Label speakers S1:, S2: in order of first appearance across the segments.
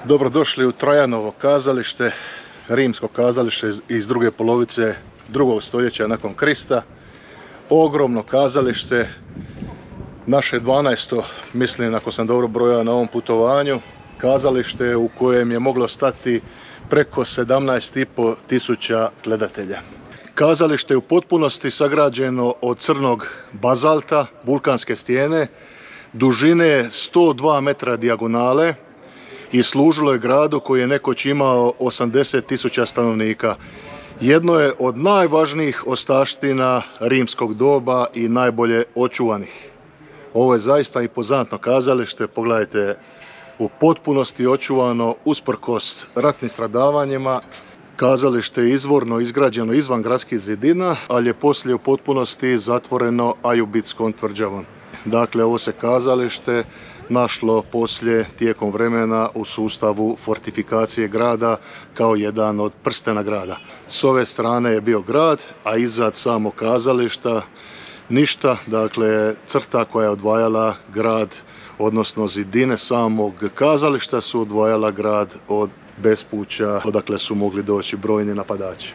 S1: Dobrodošli u Trajanovo kazalište, rimsko kazalište iz druge polovice 2. stoljeća nakon Krista. Ogromno kazalište, naše 12. mislim, ako sam dobro brojao na ovom putovanju, kazalište u kojem je moglo stati preko 17,5 tisuća gledatelja. Kazalište je u potpunosti sagrađeno od crnog bazalta, vulkanske stijene, dužine 102 metra dijagonale i služilo je gradu koji je nekoć imao 80 tisuća stanovnika. Jedno je od najvažnijih ostavština rimskog doba i najbolje očuvanih. Ovo je zaista impozantno kazalište, pogledajte, u potpunosti očuvano usprkos ratnim stradavanjima. Kazalište je izvorno izgrađeno izvan gradskih zidina, ali je poslije u potpunosti zatvoreno Ajubitskom tvrđavom. Dakle, ovo se kazalište našlo poslije tijekom vremena u sustavu fortifikacije grada kao jedan od prstena grada. S ove strane je bio grad, a iznad samog kazališta ništa, dakle crta koja je odvajala grad, odnosno zidine samog kazališta su odvajala grad od bespuća odakle su mogli doći brojni napadači.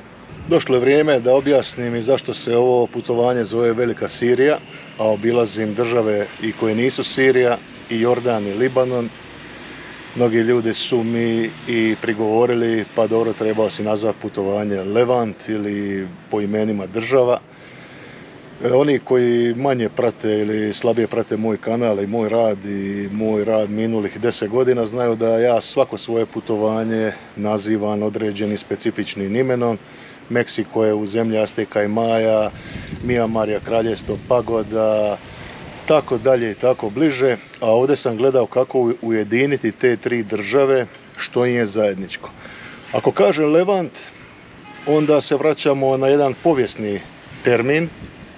S1: Došlo je vrijeme da objasnim i zašto se ovo putovanje zove Velika Sirija, a obilazim države i koje nisu Sirija, i Jordan i Libanon. Mnogi ljudi su mi i prigovorili, pa dobro, trebao si nazvati putovanje Levant ili po imenima država. Oni koji manje prate ili slabije prate moj kanal i moj rad minulih 10 godina znaju da ja svako svoje putovanje nazivam određenim specifičnim imenom. Meksiko je u zemlji Azteka i Maja, Mijamar je kraljevstvo pagoda, tako dalje i tako bliže, a ovdje sam gledao kako ujediniti te tri države, što im je zajedničko. Ako kažem Levant, onda se vraćamo na jedan povijesni termin.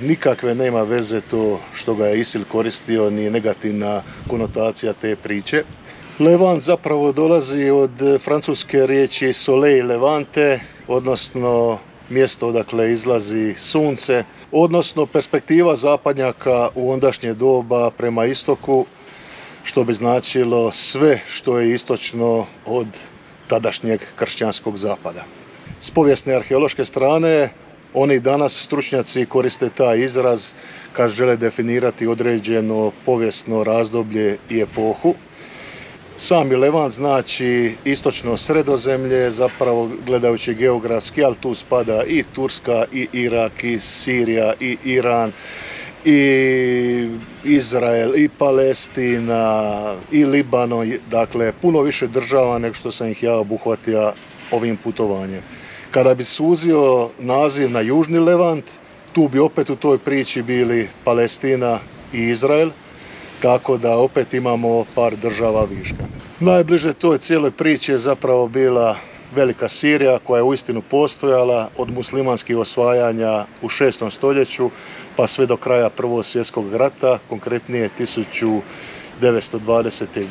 S1: Nikakve nema veze to što ga je ISIL koristio, ni negativna konotacija te priče. Levant zapravo dolazi od francuske riječi soleil levante, odnosno mjesto odakle izlazi sunce, odnosno perspektiva zapadnjaka u ondašnje doba prema istoku, što bi značilo sve što je istočno od tadašnjeg kršćanskog zapada. S povijesne arheološke strane, oni danas stručnjaci koriste taj izraz kad žele definirati određeno povijesno razdoblje i epohu. Sami Levant znači istočno Sredozemlje, zapravo gledajući geografski, ali tu spada i Turska, i Irak, i Sirija, i Iran, i Izrael, i Palestina, i Libanon, dakle puno više država nego što sam ih ja obuhvatio ovim putovanjem. Kada bi suzio naziv na južni Levant, tu bi opet u toj priči bili Palestina i Izrael, tako da opet imamo par država viška. Najbliže toj cijeloj priči je zapravo bila Velika Sirija, koja je uistinu postojala od muslimanskih osvajanja u 6. stoljeću pa sve do kraja Prvog svjetskog rata, konkretnije 1920.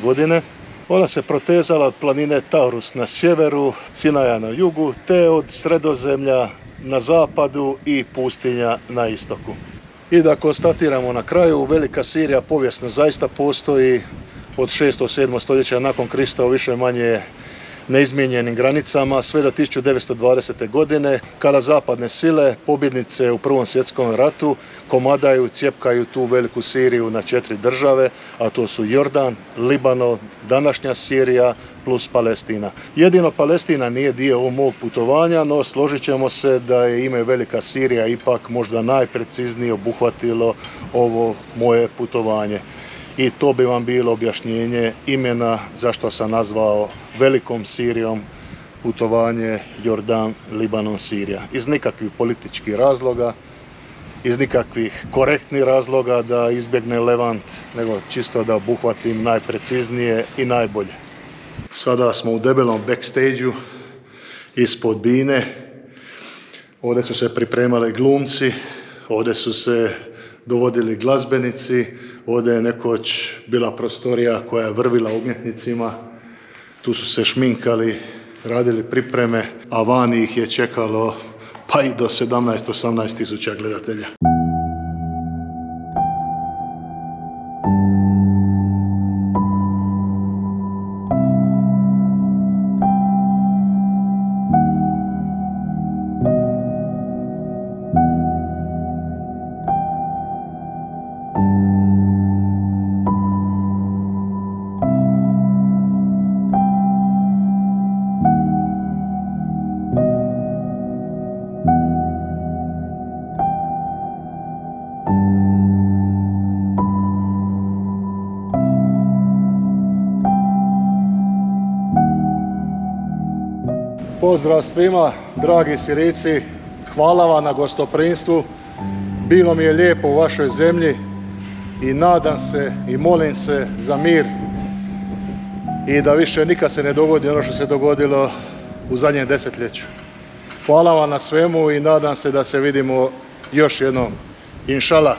S1: godine. Ona se protezala od planine Taurus na sjeveru, Sinaja na jugu, te od Sredozemlja na zapadu i pustinja na istoku. I da konstatiramo na kraju, Velika Sirija povijesno zaista postoji od 6. 7. stoljeća nakon Krista u više manje neizmijenjenim granicama sve do 1920. godine, kada zapadne sile, pobjednice u Prvom svjetskom ratu, komadaju, cjepkaju tu Veliku Siriju na 4 države, a to su Jordan, Libanon, današnja Sirija plus Palestina. Jedino Palestina nije dio ovog mog putovanja, no složit ćemo se da je ime Velika Sirija ipak možda najpreciznije obuhvatilo ovo moje putovanje. I to bi vam bilo objašnjenje imena zašto sam nazvao Velikom Sirijom putovanje Jordan, Libanon, Sirija. Iz nikakvih političkih razloga, iz nikakvih korektnih razloga da izbjegne Levant, nego čisto da obuhvatim najpreciznije i najbolje. Sada smo u debelom backstage-u ispod bine. Ovdje su se pripremali glumci, ovdje su se dovodili glazbenici, ovdje je nekoć bila prostorija koja je vrvila umjetnicima, tu su se šminkali, radili pripreme, a vani ih je čekalo pa i do 17-18 tisuća gledatelja. Pozdrav svima, dragi Sirijci, hvala vam na gostoprimstvu. Bilo mi je lijepo u vašoj zemlji i nadam se i molim se za mir i da više nikad se ne dogodi ono što se dogodilo u zadnjem desetljeću. Hvala vam na svemu i nadam se da se vidimo još jednom, inšala.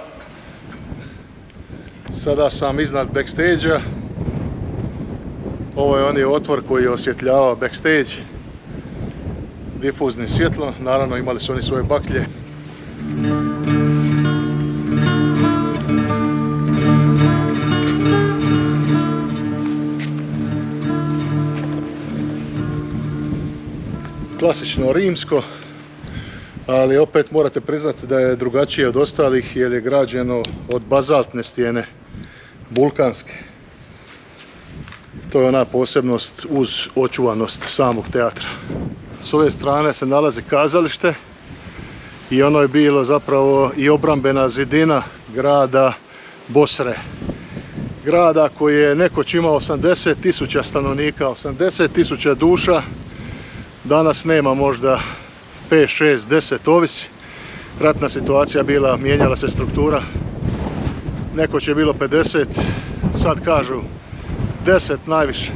S1: Sada sam iznad backstage-a. Ovo je onaj otvor koji je osvjetljavao backstage difuznim svjetlom. Naravno imali su oni svoje baklje. Klasično rimsko, ali opet morate priznati da je drugačije od ostalih jer je građeno od bazaltne stijene, vulkanske. To je ona posebnost uz očuvanost samog teatra. S ove strane se nalazi kazalište i ono je bilo zapravo i obrambena zidina grada Bosre. Grada koji je nekoć imao 80.000 stanovnika, 80.000 duša. Danas nema, možda 5, 6, 10, ovisi. Ratna situacija bila, mijenjala se struktura. Nekoć je bilo 50, sad kažu 10 najviše.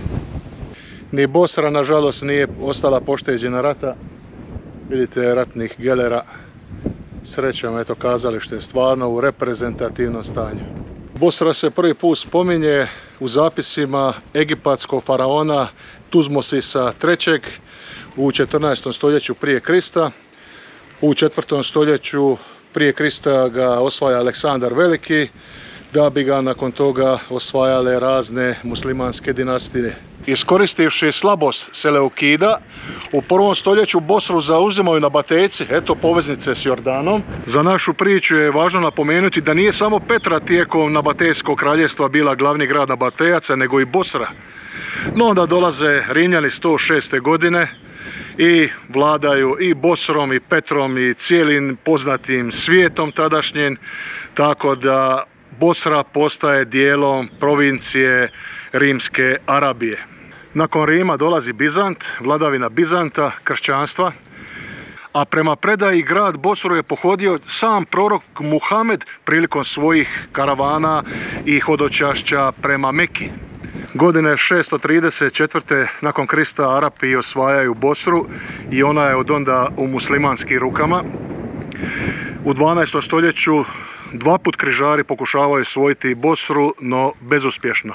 S1: Ni Bosra nažalost nije ostala pošteđena rata. Vidite ratnih gelera. Srećom, eto, kazalište je stvarno u reprezentativnom stanju. Bosra se prvi put spominje u zapisima egipatskog faraona Tutmosisa III. U 14. stoljeću prije Krista. U 4. stoljeću prije Krista ga osvaja Aleksandar Veliki, da bi ga nakon toga osvajale razne muslimanske dinastije. Iskoristivši slabost Seleukida, u 1. stoljeću Bosru zauzimaju Nabatejci, eto poveznice s Jordanom. Za našu priču je važno napomenuti da nije samo Petra tijekom Nabatejskog kraljevstva bila glavni grad Nabatejaca, nego i Bosra. No onda dolaze Rimljani 106. godine i vladaju i Bosrom i Petrom i cijelim poznatim svijetom tadašnjim, tako da Bosra postaje dijelom provincije Rimske Arabije. Nakon Rima dolazi Bizant, vladavina Bizanta, kršćanstva, a prema predaji grad Bosru je pohodio sam prorok Muhamed prilikom svojih karavana i hodočašća prema Meki. Godine 634. nakon Krista Arapi osvajaju Bosru i ona je od onda u muslimanskim rukama. U 12. stoljeću dva put križari pokušavaju osvojiti Bosru, no bezuspješno.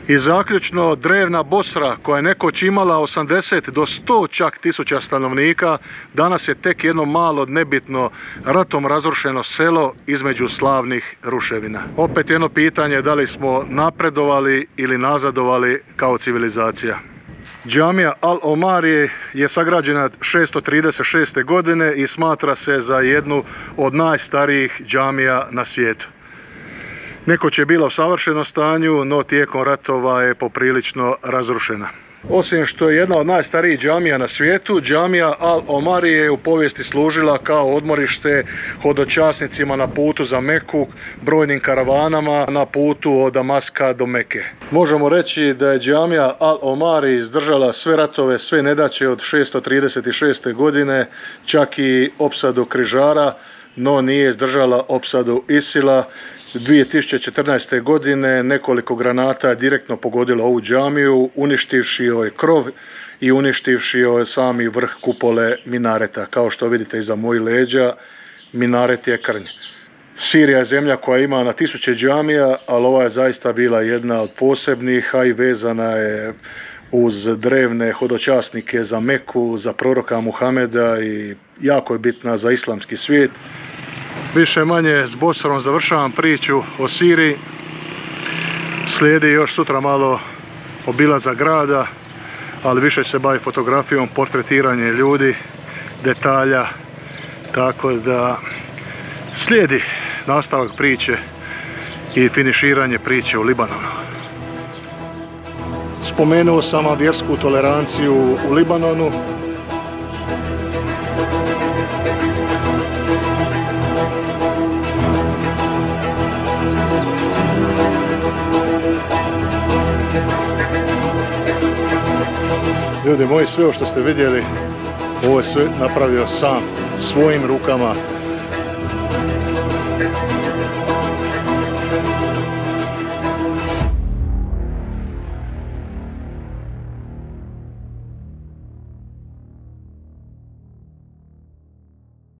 S1: I zaključno, drevna Bosra koja je nekoć imala 80 do 100 čak tisuća stanovnika, danas je tek jedno malo nebitno ratom razrušeno selo između slavnih ruševina. Opet jedno pitanje, da li smo napredovali ili nazadovali kao civilizacija. Džamija Al-Omarije je sagrađena 636. godine i smatra se za jednu od najstarijih džamija na svijetu. Nekoć je bila u savršenom stanju, no tijekom ratova je poprilično razrušena. Osim što je jedna od najstarijih džamija na svijetu, džamija Al-Omarije je u povijesti služila kao odmorište hodočasnicima na putu za Meku, brojnim karavanama na putu od Damaska do Meke. Možemo reći da je džamija Al-Omarije izdržala sve ratove, sve nedaće od 636. godine, čak i opsadu križara, no nije izdržala opsadu Isila. 2014. godine nekoliko granata je direktno pogodilo ovu džamiju, uništivši joj krov i uništivši joj sami vrh kupole minareta. Kao što vidite iza mojih leđa, minaret je krnj. Sirija je zemlja koja ima na tisuće džamija, ali ova je zaista bila jedna od posebnih, a i vezana je uz drevne hodočasnike za Meku, za proroka Muhameda i jako je bitna za islamski svijet. Više manje s Bosrom završavam priču o Siriji. Slijedi još sutra malo obilazak grada, ali više se bavi fotografijom, portretiranje ljudi, detalja, tako da slijedi nastavak priče i finiširanje priče u Libanonu. Spomenuo sam vam vjersku toleranciju u Libanonu. Ljudi moji, sve ovo što ste vidjeli, ovo je sve napravio sam, svojim rukama.